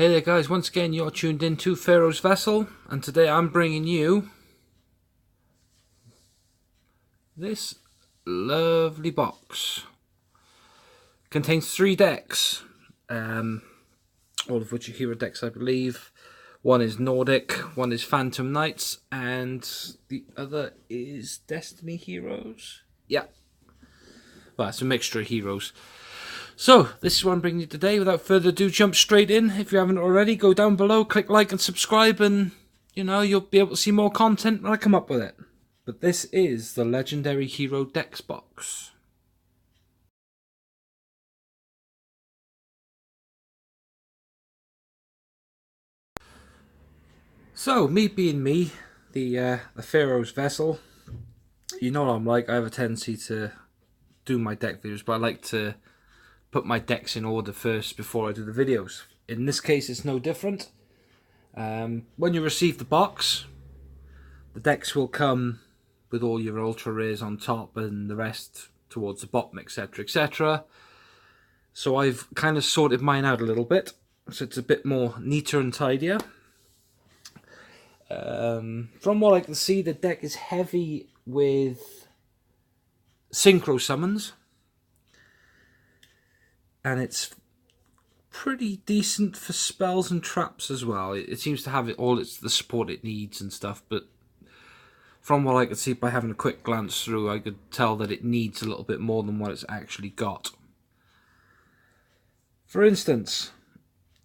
Hey there guys, once again you're tuned in to Pharaoh's Vessel, and today I'm bringing you this lovely box. Contains 3 decks, all of which are hero decks I believe. One is Nordic, one is Phantom Knights, and the other is Destiny Heroes. Yeah, well it's a mixture of heroes. So, this is what I'm bringing you today. Without further ado, jump straight in. If you haven't already, go down below, click like and subscribe, and, you'll be able to see more content when I come up with it. But this is the Legendary Hero Decks box. So, me being me, the Pharaoh's Vessel, you know what I'm like. I have a tendency to do my deck videos, but I like to put my decks in order first before I do the videos. In this case, it's no different. When you receive the box, the decks will come with all your ultra rares on top and the rest towards the bottom, etc, etc. So I've kind of sorted mine out a little bit, so it's a bit more neater and tidier. From what I can see, the deck is heavy with synchro summons, and it's pretty decent for spells and traps as well. It seems to have the support it needs and stuff, but from what I could see by having a quick glance through, I could tell that it needs a little bit more than what it's actually got. For instance,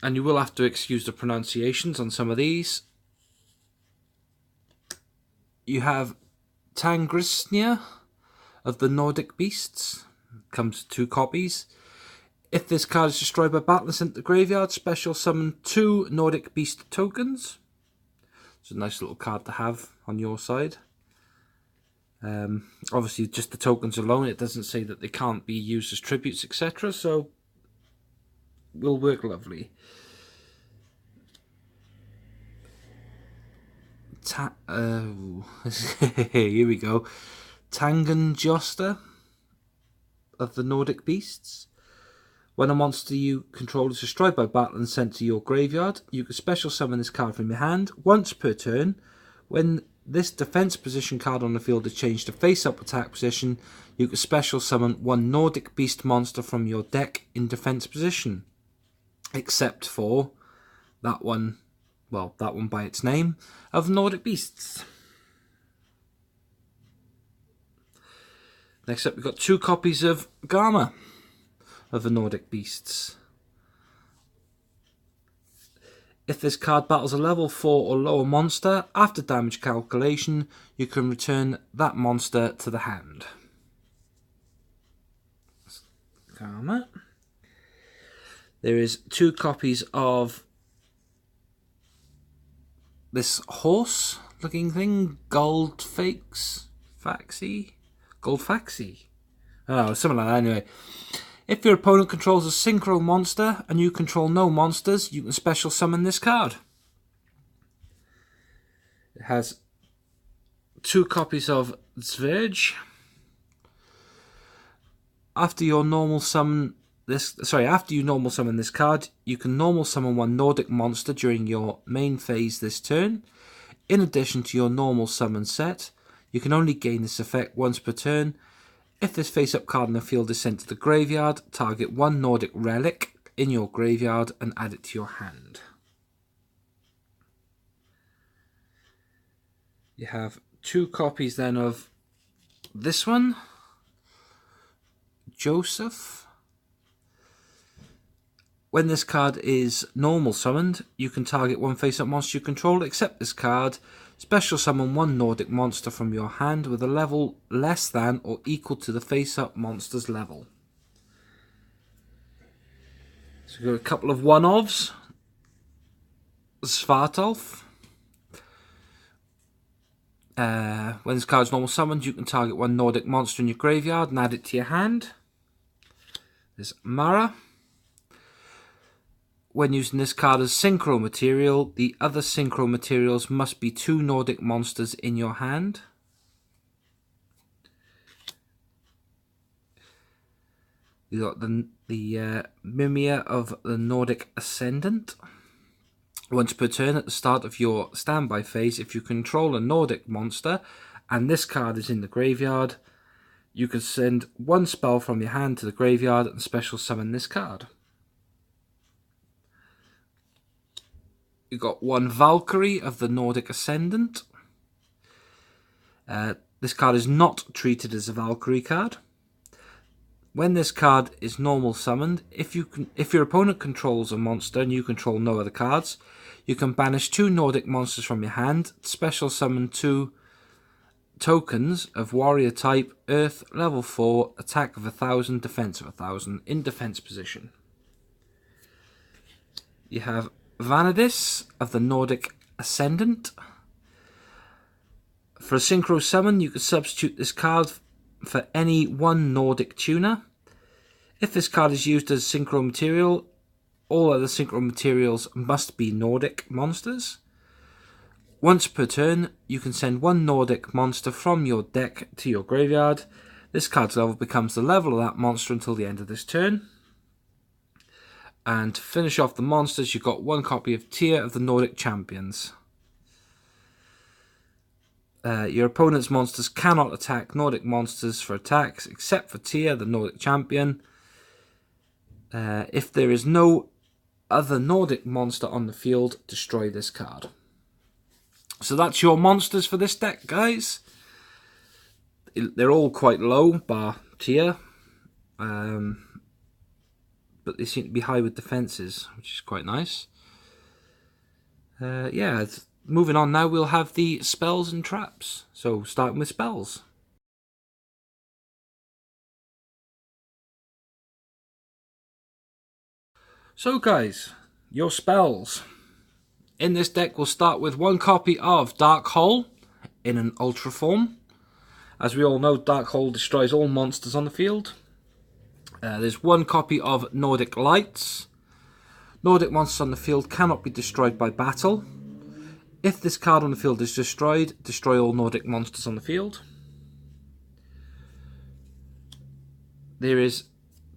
and you will have to excuse the pronunciations on some of these, you have Tangrisnir of the Nordic Beasts. Comes 2 copies. If this card is destroyed by battle and sent to the graveyard, special summon 2 Nordic Beast tokens. It's a nice little card to have on your side. Obviously, just the tokens alone, it doesn't say that they can't be used as tributes, etc. So, will work lovely. Here we go. Tangenjoster of the Nordic Beasts. When a monster you control is destroyed by battle and sent to your graveyard, you can special summon this card from your hand once per turn. When this defense position card on the field is changed to face-up attack position, you can special summon 1 Nordic Beast monster from your deck in defense position. Except for that one, well, that one by its name, of Nordic Beasts. Next up, we've got 2 copies of Garma of the Nordic Beasts. If this card battles a level 4 or lower monster, after damage calculation, you can return that monster to the hand. Garma. There is 2 copies of this horse looking thing, Goldfaxi? Oh, something like that anyway. If your opponent controls a synchro monster and you control no monsters, you can special summon this card. It has 2 copies of Zverge. After you normal summon this card, you can normal summon 1 Nordic monster during your main phase this turn. In addition to your normal summon set, you can only gain this effect once per turn. If this face-up card in the field is sent to the graveyard, target 1 Nordic relic in your graveyard and add it to your hand. You have 2 copies then of this one, Joseph. When this card is normal summoned, you can target 1 face-up monster you control, except this card. Special summon 1 Nordic monster from your hand with a level less than or equal to the face-up monster's level. So we've got a couple of one-offs. Svartalf. When this card is normal summoned, you can target 1 Nordic monster in your graveyard and add it to your hand. There's Mara. When using this card as synchro material, the other synchro materials must be 2 Nordic monsters in your hand. You got the Mimia of the Nordic Ascendant. Once per turn at the start of your standby phase, if you control a Nordic monster and this card is in the graveyard, you can send one spell from your hand to the graveyard and special summon this card. You've got one Valkyrie of the Nordic Ascendant. This card is not treated as a Valkyrie card. When this card is normal summoned, if your opponent controls a monster and you control no other cards, you can banish 2 Nordic monsters from your hand, special summon 2 tokens of warrior type, earth, level 4, attack of 1000, defense of 1000, in defense position. You have Vanadis of the Nordic Ascendant. For a synchro summon, you can substitute this card for any one Nordic tuner. If this card is used as synchro material, all other synchro materials must be Nordic monsters. Once per turn, you can send one Nordic monster from your deck to your graveyard. This card's level becomes the level of that monster until the end of this turn. And to finish off the monsters, you've got one copy of Tier of the Nordic Champions. Your opponent's monsters cannot attack Nordic monsters for attacks except for Tier, the Nordic Champion. If there is no other Nordic monster on the field, destroy this card. So that's your monsters for this deck, guys. They're all quite low, bar Tier. But they seem to be high with defenses, which is quite nice. Yeah, moving on now, we'll have the spells and traps. So, starting with spells. So guys, your spells. In this deck, we'll start with one copy of Dark Hole in an Ultra form. As we all know, Dark Hole destroys all monsters on the field. There's one copy of Nordic Lights. Nordic monsters on the field cannot be destroyed by battle. If this card on the field is destroyed, destroy all Nordic monsters on the field. There is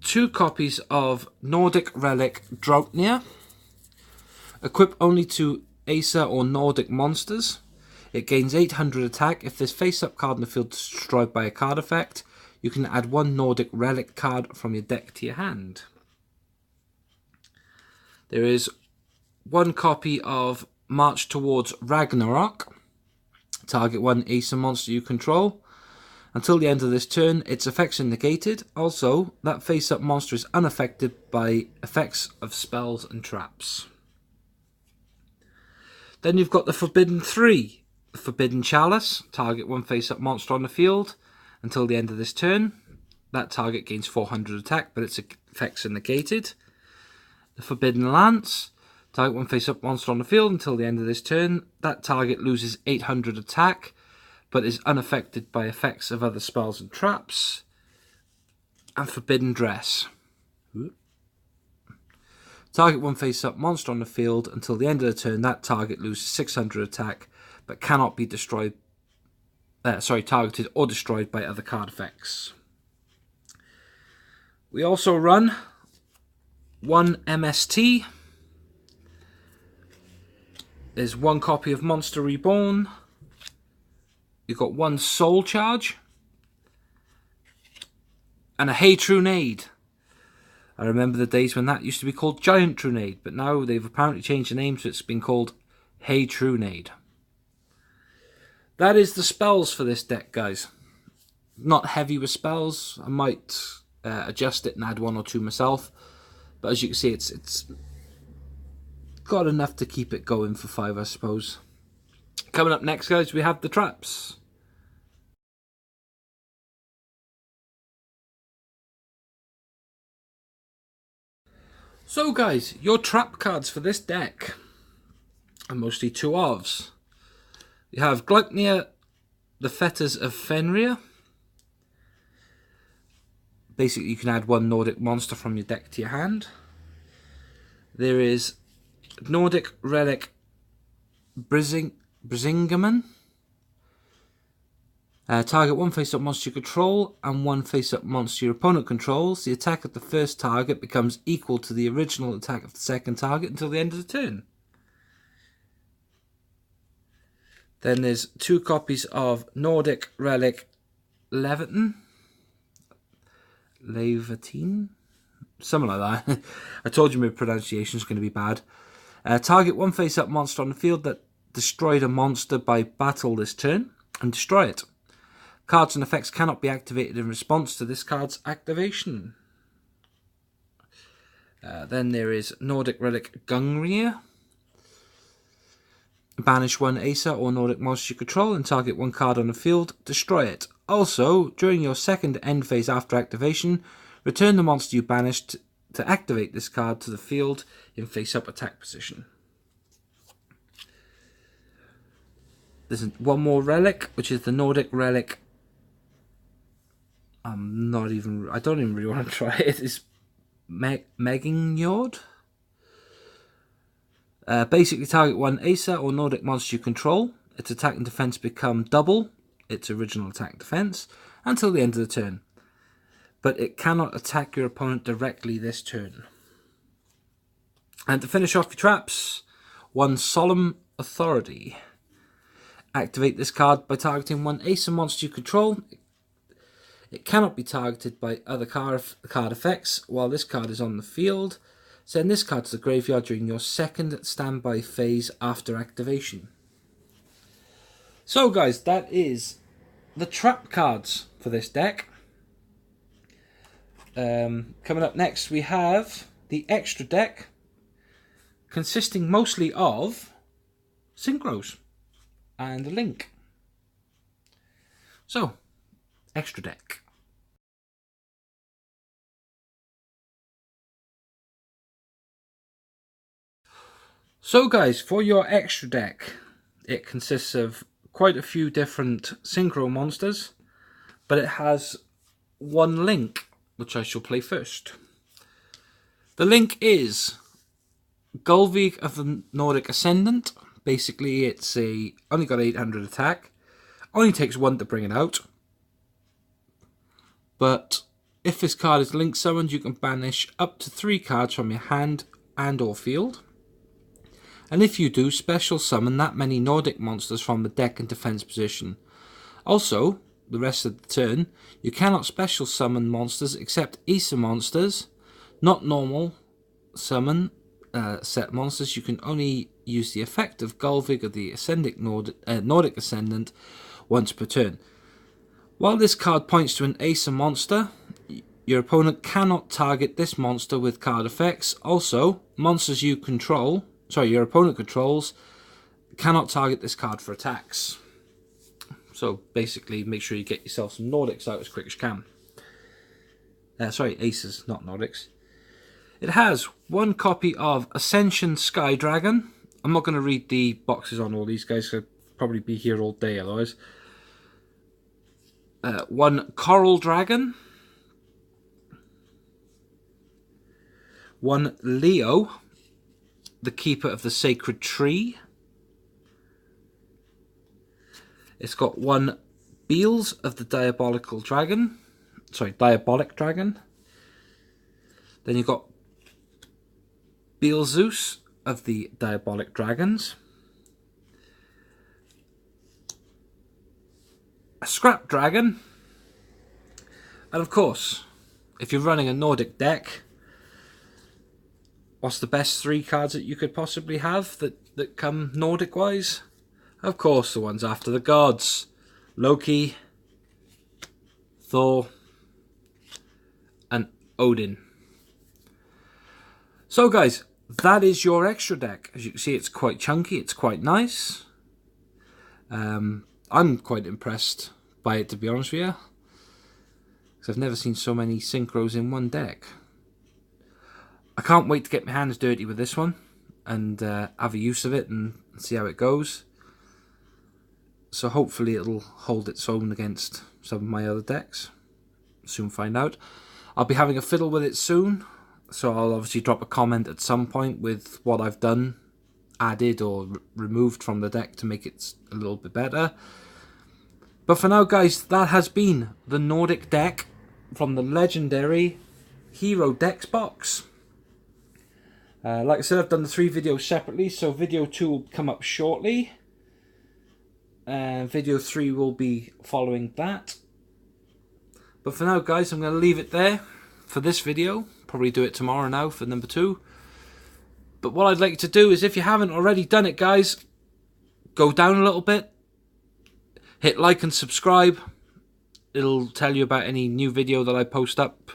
2 copies of Nordic Relic Draupnir. Equip only to Acer or Nordic monsters. It gains 800 attack. If this face-up card in the field is destroyed by a card effect, you can add 1 Nordic Relic card from your deck to your hand. There is 1 copy of March Towards Ragnarok. Target 1 Acer monster you control. Until the end of this turn, its effects are negated. Also, that face-up monster is unaffected by effects of spells and traps. Then you've got the Forbidden 3. The Forbidden Chalice. Target 1 face-up monster on the field until the end of this turn. That target gains 400 attack, but its effects are negated. The Forbidden Lance. Target 1 face-up monster on the field until the end of this turn. That target loses 800 attack, but is unaffected by effects of other spells and traps. And Forbidden Dress. Target 1 face-up monster on the field until the end of the turn. That target loses 600 attack, but cannot be destroyed. Targeted or destroyed by other card effects. We also run 1 MST. There's 1 copy of Monster Reborn. You've got 1 Soul Charge. And a Hey Trunade. I remember the days when that used to be called Giant Trunade, but now they've apparently changed the name, so it's been called Hey Trunade. That is the spells for this deck, guys. Not heavy with spells. I might adjust it and add 1 or 2 myself. But as you can see, it's got enough to keep it going for 5, I suppose. Coming up next, guys, we have the traps. So, guys, your trap cards for this deck are mostly 2 ofs. You have Gleipnir, the Fetters of Fenrir. Basically, you can add 1 Nordic monster from your deck to your hand. There is Nordic Relic Brisingamen. Target 1 face-up monster you control and 1 face-up monster your opponent controls. The attack of the first target becomes equal to the original attack of the second target until the end of the turn. Then there's 2 copies of Nordic Relic Leviathan. Something like that. I told you my pronunciation is going to be bad. Target 1 face-up monster on the field that destroyed a monster by battle this turn, and destroy it. Cards and effects cannot be activated in response to this card's activation. Then there is Nordic Relic Gungnir. Banish 1 Acer or Nordic monster you control and target 1 card on the field, destroy it. Also, during your second end phase after activation, return the monster you banished to activate this card to the field in face-up attack position. There's one more relic, which is the Nordic Relic. I don't even really want to try it. It's Megingjord. Basically, target 1 Acer or Nordic monster you control. Its attack and defense become double its original attack and defense until the end of the turn. But it cannot attack your opponent directly this turn. And to finish off your traps, 1 Solemn Authority. Activate this card by targeting 1 Acer monster you control. It cannot be targeted by other card effects while this card is on the field. Send this card to the graveyard during your second standby phase after activation. So guys, that is the trap cards for this deck. Coming up next we have the extra deck, consisting mostly of synchros and a link. So, extra deck. So guys, for your extra deck, it consists of quite a few different synchro monsters, but it has 1 link, which I shall play first. The link is Gullveig of the Nordic Ascendant. Basically, it's only got 800 attack, only takes 1 to bring it out. But if this card is link summoned, you can banish up to 3 cards from your hand and or field. And if you do, special summon that many Nordic monsters from the deck in defense position. Also, the rest of the turn, you cannot special summon monsters except Acer monsters, not normal summon set monsters. You can only use the effect of Gullveig of the Nordic Ascendant once per turn. While this card points to an Acer monster, your opponent cannot target this monster with card effects. Also, monsters your opponent controls cannot target this card for attacks. So basically, make sure you get yourself some Nordics out as quick as you can. Aces, not Nordics. It has 1 copy of Ascension Sky Dragon. I'm not going to read the boxes on all these guys, I'd probably be here all day otherwise. 1 Coral Dragon. 1 Leo, the Keeper of the Sacred Tree. It's got 1 Beels of the Diabolic Dragon. Then you've got Beelzeus of the Diabolic Dragons. A Scrap Dragon. And of course, if you're running a Nordic deck, what's the best 3 cards that you could possibly have that come Nordic wise? Of course, the ones after the gods. Loki, Thor, and Odin. So guys, that is your extra deck. As you can see, it's quite chunky, it's quite nice. I'm quite impressed by it, to be honest with you, because I've never seen so many synchros in one deck. I can't wait to get my hands dirty with this one and have a use of it and see how it goes. So hopefully it'll hold its own against some of my other decks. Soon find out. I'll be having a fiddle with it soon, so I'll obviously drop a comment at some point with what I've done, added or removed from the deck to make it a little bit better. But for now guys, that has been the Nordic deck from the legendary Hero Decks box. Like I said, I've done the 3 videos separately, so video 2 will come up shortly. Video 3 will be following that. But for now, guys, I'm going to leave it there for this video. Probably do it tomorrow now for number 2. But what I'd like you to do is, if you haven't already done it, guys, go down a little bit, hit like and subscribe. It'll tell you about any new video that I post up,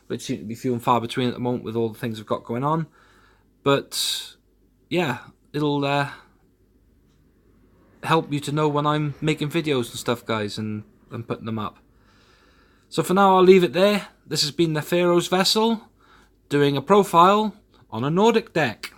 which seem to be few and far between at the moment with all the things I've got going on. But yeah, it'll help you to know when I'm making videos and stuff, guys, and putting them up. So for now, I'll leave it there. This has been the Pharaoh's Vessel, doing a profile on a Nordic deck.